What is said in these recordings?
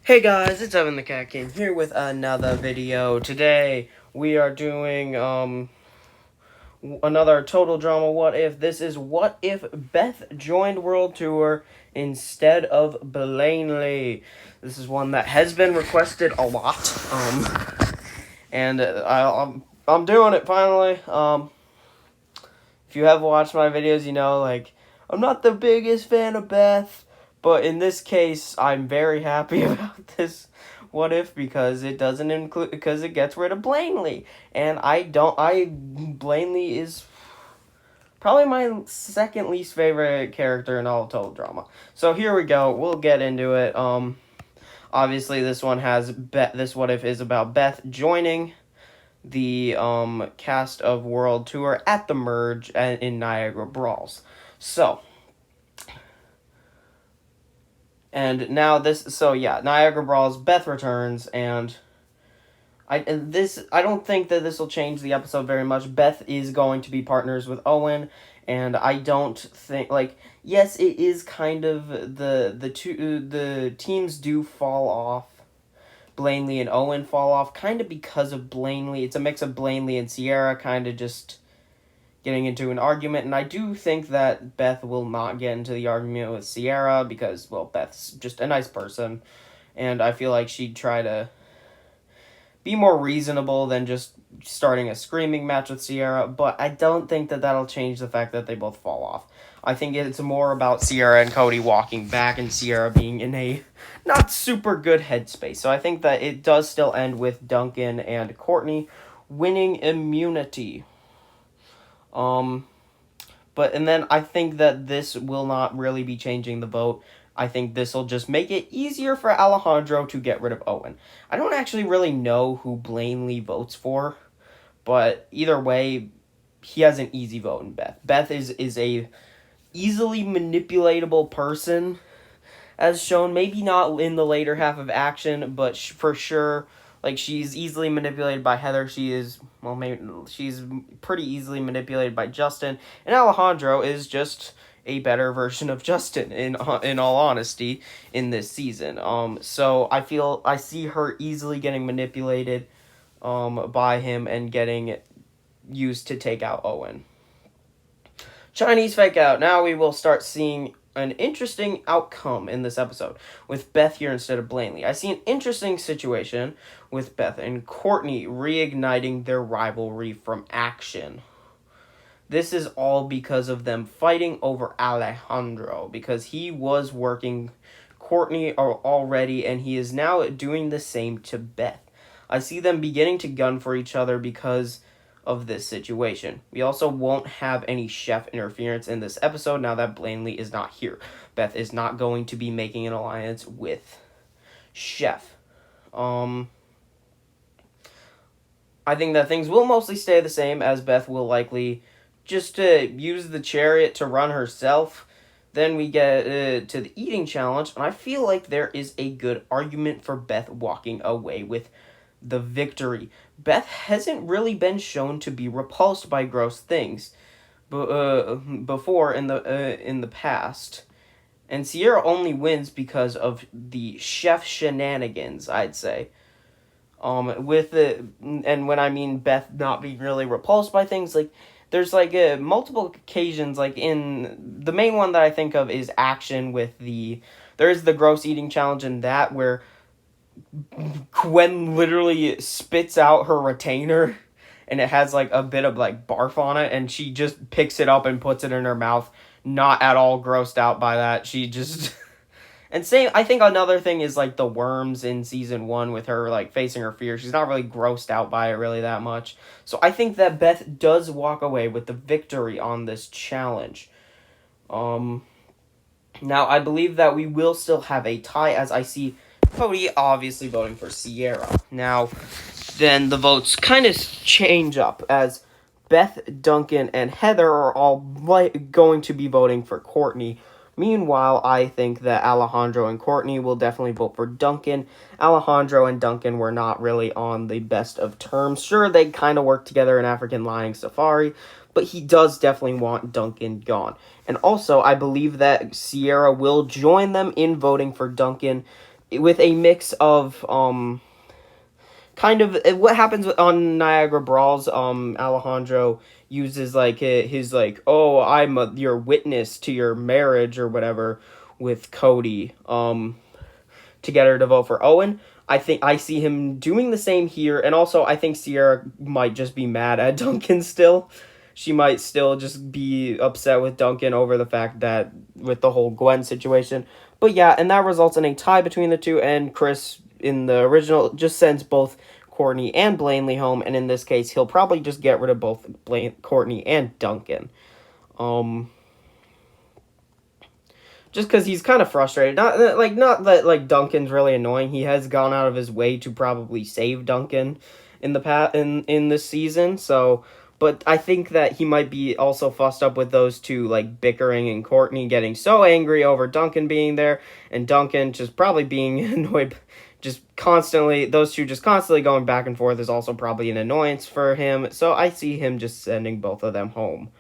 Hey guys, it's Evan the Cat King here with another video. Today we are doing another total drama what if. This is what if Beth joined World Tour instead of Blaineley. This is one that has been requested a lot. And I'm doing it finally. If you have watched my videos, you know I'm not the biggest fan of Beth. But in this case, I'm very happy about this what if because it doesn't include because it gets rid of Blaineley. And Blaineley is probably my second least favorite character in all of Total Drama. So here we go. We'll get into it. Obviously this one has this what if is about Beth joining the cast of World Tour at the merge in Niagara Brawls. So, and now Niagara Brawls, Beth returns, and I don't think that this will change the episode very much. Beth is going to be partners with Owen, and I don't think yes, it is kind of the teams do fall off. Blaineley and Owen fall off kind of because of Blaineley. It's a mix of Blaineley and Sierra kind of just getting into an argument, and I do think that Beth will not get into the argument with Sierra because, well, Beth's just a nice person, and I feel like she'd try to be more reasonable than just starting a screaming match with Sierra, but I don't think that that'll change the fact that they both fall off. I think it's more about Sierra and Cody walking back and Sierra being in a not super good headspace. So I think that it does still end with Duncan and Courtney winning immunity. And then I think that this will not really be changing the vote. I think this will just make it easier for Alejandro to get rid of Owen. I don't actually really know who Blaineley votes for, but either way, he has an easy vote in Beth. Beth is a easily manipulatable person, as shown. Maybe not in the later half of action, but for sure, she's easily manipulated by Heather. She's pretty easily manipulated by Justin, and Alejandro is just a better version of Justin in all honesty in this season. So I see her easily getting manipulated by him and getting used to take out Owen. Chinese fake out. Now we will start seeing an interesting outcome in this episode with Beth here instead of Blaineley. I see an interesting situation with Beth and Courtney reigniting their rivalry from action. This is all because of them fighting over Alejandro, because he was working Courtney already and he is now doing the same to Beth. I see them beginning to gun for each other because of this situation. We also won't have any chef interference in this episode now that Blaineley is not here. Beth is not going to be making an alliance with Chef. I think that things will mostly stay the same, as Beth will likely just use the chariot to run herself. Then we get to the eating challenge, and I feel like there is a good argument for Beth walking away with the victory. Beth hasn't really been shown to be repulsed by gross things before in the past. And Sierra only wins because of the chef shenanigans, I'd say. And when I mean Beth not being really repulsed by things, there's multiple occasions, in the main one that I think of is action with there's the gross eating challenge in that where Gwen literally spits out her retainer and it has a bit of barf on it, and she just picks it up and puts it in her mouth, not at all grossed out by that. She just and same, I think another thing is the worms in season 1 with her facing her fear. She's not really grossed out by it really that much. So I think that Beth does walk away with the victory on this challenge. Now I believe that we will still have a tie, as I see Cody obviously voting for Sierra. Now, then the votes kind of change up, as Beth, Duncan, and Heather are all going to be voting for Courtney. Meanwhile, I think that Alejandro and Courtney will definitely vote for Duncan. Alejandro and Duncan were not really on the best of terms. Sure, they kind of worked together in African Lion Safari, but he does definitely want Duncan gone. And also, I believe that Sierra will join them in voting for Duncan with a mix of kind of what happens on Niagara Brawls. Alejandro uses like his like, oh, your witness to your marriage or whatever with Cody to get her to vote for Owen. I think I see him doing the same here, and also I think Sierra might just be mad at Duncan still. She might still just be upset with Duncan over the fact that with the whole Gwen situation. But yeah, and that results in a tie between the two, and Chris in the original just sends both Courtney and Blaineley home, and in this case, he'll probably just get rid of both Courtney and Duncan. Just because he's kind of frustrated. Not that like Duncan's really annoying. He has gone out of his way to probably save Duncan in the in this season. So, but I think that he might be also fussed up with those two like bickering and Courtney getting so angry over Duncan being there, and Duncan just probably being annoyed. Just constantly, those two just constantly going back and forth is also probably an annoyance for him. So I see him just sending both of them home.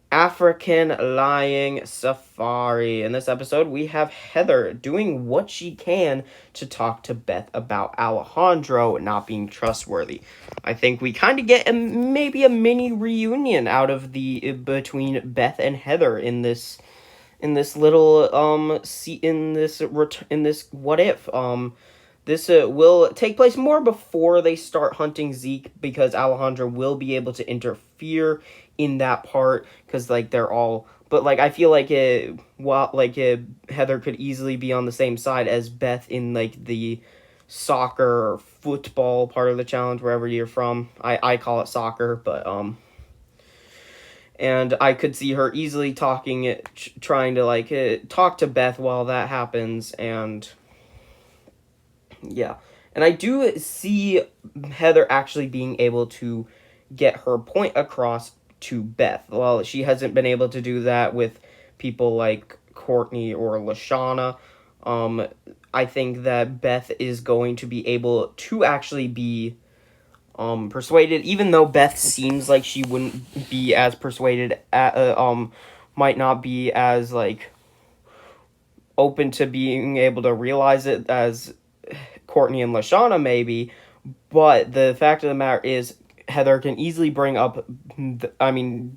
African Lying Safari. In this episode, we have Heather doing what she can to talk to Beth about Alejandro not being trustworthy. I think we kind of get maybe a mini reunion out of the between Beth and Heather in this little in this what if this will take place more before they start hunting Zeke, because Alejandro will be able to interfere in that part, because like they're all, but like I feel like Heather could easily be on the same side as Beth in like the soccer or football part of the challenge, wherever you're from. I call it soccer, but and I could see her easily trying to talk to Beth while that happens. And yeah, and I do see Heather actually being able to get her point across to Beth. Well, she hasn't been able to do that with people like Courtney or Lashana. I think that Beth is going to be able to actually be persuaded, even though Beth seems like she wouldn't be as persuaded, might not be as like open to being able to realize it as Courtney and Lashana maybe. But the fact of the matter is, Heather can easily bring up, the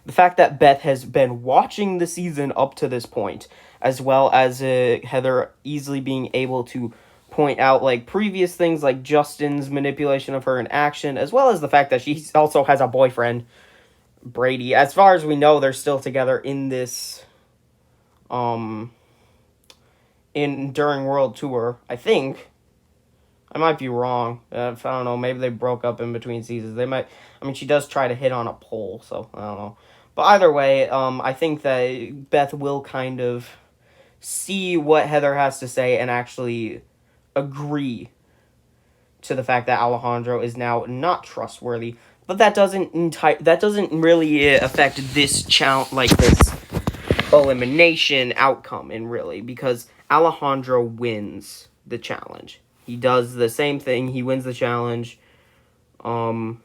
fact that Beth has been watching the season up to this point, as well as Heather easily being able to point out like previous things like Justin's manipulation of her in action, as well as the fact that she also has a boyfriend, Brady. As far as we know, they're still together in this during World Tour, I think. I might be wrong. I don't know. Maybe they broke up in between seasons. They might. She does try to hit on a pole, so I don't know. But either way, I think that Beth will kind of see what Heather has to say and actually agree to the fact that Alejandro is now not trustworthy. But that doesn't really affect this this elimination outcome, because Alejandro wins the challenge. He does the same thing. He wins the challenge. But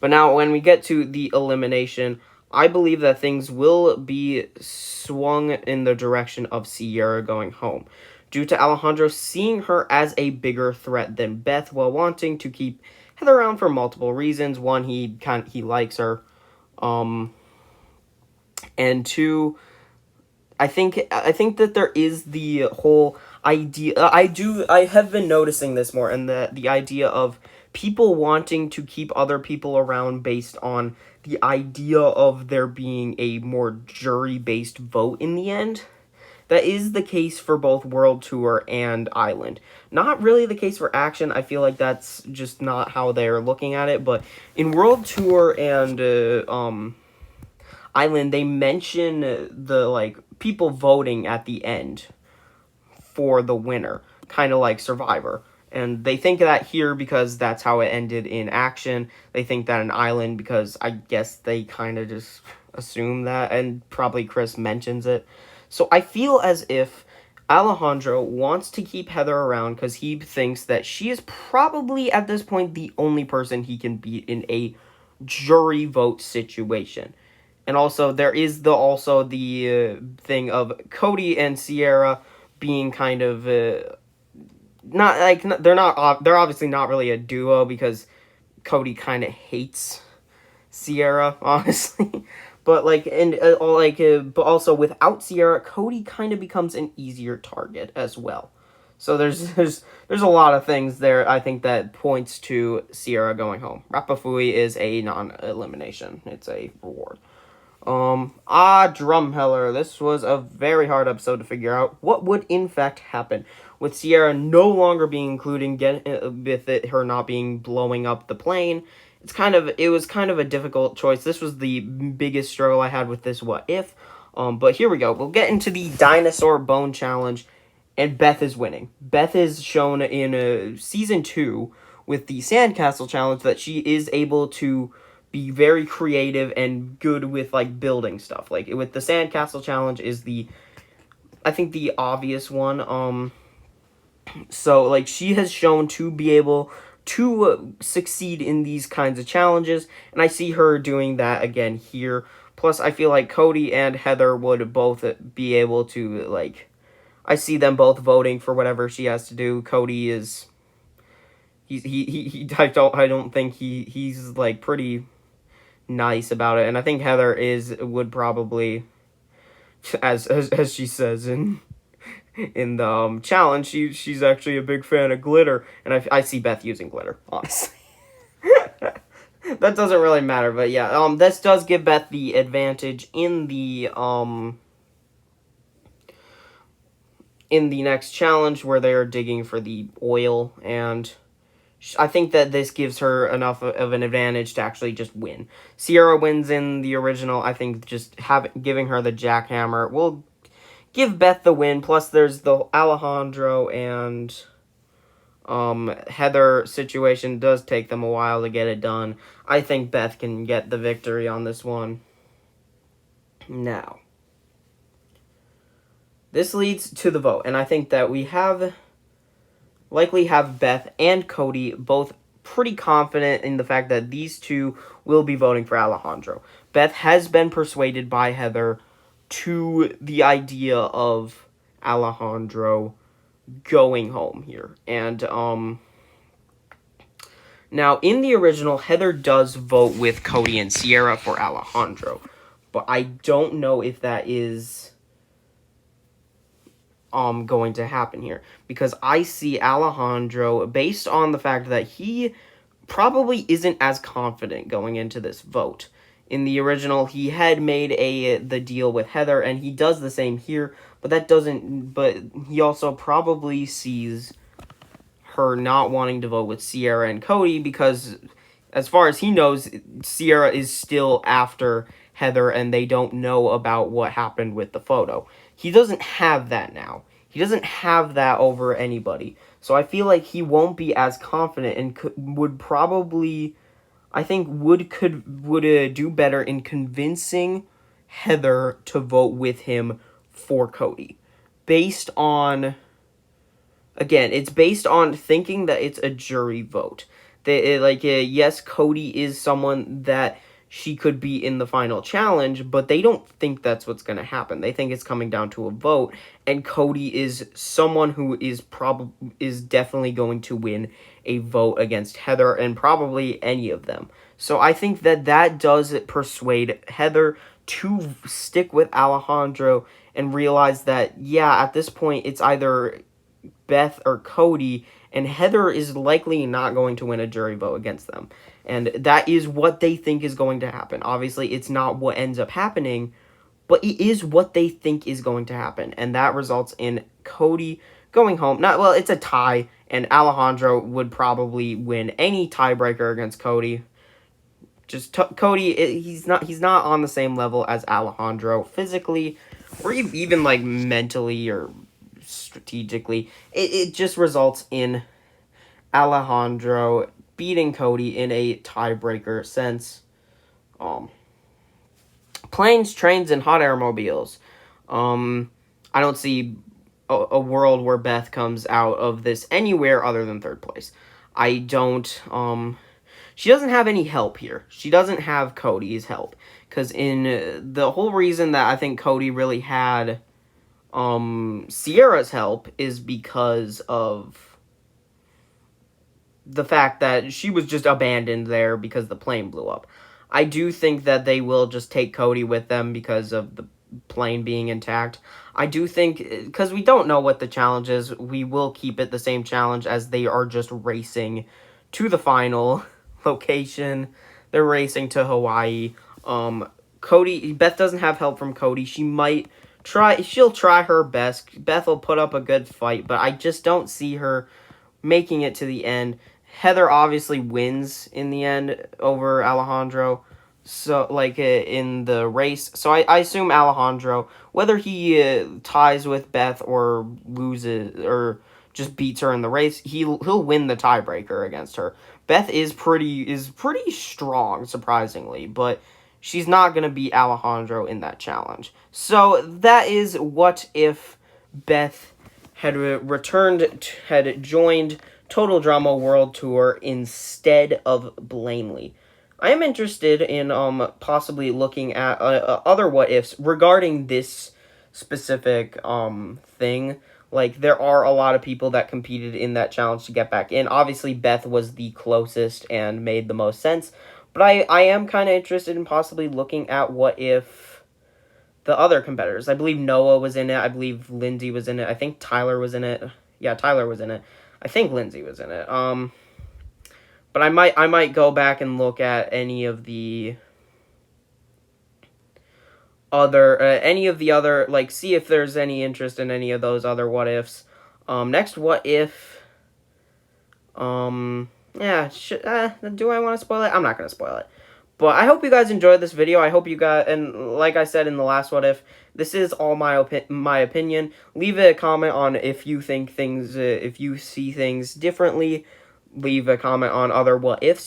now when we get to the elimination, I believe that things will be swung in the direction of Sierra going home, due to Alejandro seeing her as a bigger threat than Beth, while wanting to keep Heather around for multiple reasons. One, he likes her. And two, I think that there is the whole idea. I have been noticing this more, and the idea of people wanting to keep other people around based on the idea of there being a more jury-based vote in the end. That is the case for both World Tour and Island. Not really the case for Action. I feel like that's just not how they're looking at it. But in World Tour and Island, they mention the people voting at the end for the winner, kind of like Survivor. And they think that here because that's how it ended in Action. They think that in Island because I guess they kind of just assume that, and probably Chris mentions it. So I feel as if Alejandro wants to keep Heather around because he thinks that she is probably at this point the only person he can beat in a jury vote situation. And also there is the thing of Cody and Sierra being kind of not like they're obviously not really a duo because Cody kind of hates Sierra, honestly. But but also without Sierra, Cody kind of becomes an easier target as well. So there's a lot of things there. I think that points to Sierra going home. Rapafui is a non-elimination. It's a reward. Drumheller. This was a very hard episode to figure out what would in fact happen with Sierra no longer being included, her not being blowing up the plane. It was kind of a difficult choice. This was the biggest struggle I had with this what if. But here we go. We'll get into the dinosaur bone challenge, and Beth is winning. Beth is shown in season 2 with the sandcastle challenge that she is able to be very creative and good with like building stuff. Like with the sandcastle challenge is I think the obvious one. So like she has shown to be able to succeed in these kinds of challenges, and I see her doing that again here. Plus, I feel like Cody and Heather would both be able to like. I see them both voting for whatever she has to do. Cody is. I don't think he's like pretty nice about it, and I think Heather would probably, as she says in the challenge, she's actually a big fan of glitter, and I see Beth using glitter, honestly. That doesn't really matter, but yeah, this does give Beth the advantage in the next challenge where they are digging for the oil, and I think that this gives her enough of an advantage to actually just win. Sierra wins in the original. I think just giving her the jackhammer will give Beth the win. Plus, there's the Alejandro and Heather situation. Does take them a while to get it done. I think Beth can get the victory on this one. Now, this leads to the vote, and I think that we likely have Beth and Cody both pretty confident in the fact that these two will be voting for Alejandro. Beth has been persuaded by Heather to the idea of Alejandro going home here. And now in the original, Heather does vote with Cody and Sierra for Alejandro, but I don't know if that is going to happen here, because I see Alejandro, based on the fact that he probably isn't as confident going into this vote. In the original, he had made the deal with Heather, and he does the same here, but he also probably sees her not wanting to vote with Sierra and Cody, because as far as he knows, Sierra is still after Heather, and they don't know about what happened with the photo. He doesn't have that now. He doesn't have that over anybody. So I feel like he won't be as confident, and would probably, I think, would do better in convincing Heather to vote with him for Cody. Based on, again, it's based on thinking that it's a jury vote. Yes, Cody is someone that she could be in the final challenge, but they don't think that's what's going to happen. They think it's coming down to a vote, and Cody is someone who is definitely going to win a vote against Heather, and probably any of them. So I think that does persuade Heather to stick with Alejandro and realize that, yeah, at this point, it's either Beth or Cody, and Heather is likely not going to win a jury vote against them. And that is what they think is going to happen. Obviously, it's not what ends up happening, but it is what they think is going to happen. And that results in Cody going home. It's a tie, and Alejandro would probably win any tiebreaker against Cody. Cody, he's not on the same level as Alejandro physically, or even like mentally or strategically. It just results in Alejandro beating Cody in a tiebreaker sense. Planes, trains, and hot air mobiles. I don't see a world where Beth comes out of this anywhere other than third place. I don't, she doesn't have any help here. She doesn't have Cody's help. Because in the whole reason that I think Cody really had Sierra's help is because of the fact that she was just abandoned there because the plane blew up. I do think that they will just take Cody with them because of the plane being intact. I do think, because we don't know what the challenge is, we will keep it the same challenge as they are just racing to the final location. They're racing to Hawaii. Beth doesn't have help from Cody. She'll try her best. Beth will put up a good fight, but I just don't see her making it to the end. Heather obviously wins in the end over Alejandro, so in the race. So I assume Alejandro, whether he ties with Beth or loses or just beats her in the race, he'll win the tiebreaker against her. Beth is pretty strong, surprisingly, but she's not gonna beat Alejandro in that challenge. So that is what if Beth had joined Total Drama World Tour instead of Blaineley. I am interested in possibly looking at other what ifs regarding this specific thing. Like, there are a lot of people that competed in that challenge to get back in. Obviously, Beth was the closest and made the most sense. But I am kind of interested in possibly looking at what if the other competitors. I believe Noah was in it. I believe Lindsay was in it. I think Tyler was in it. Yeah, Tyler was in it. I think Lindsay was in it. But I might go back and look at any of the other, like, see if there's any interest in any of those other what ifs. Next what if, yeah, do I want to spoil it? I'm not going to spoil it. But I hope you guys enjoyed this video. I hope you guys, and like I said in the last what if, this is all my opinion. Leave a comment on if you think things, if you see things differently. Leave a comment on other what ifs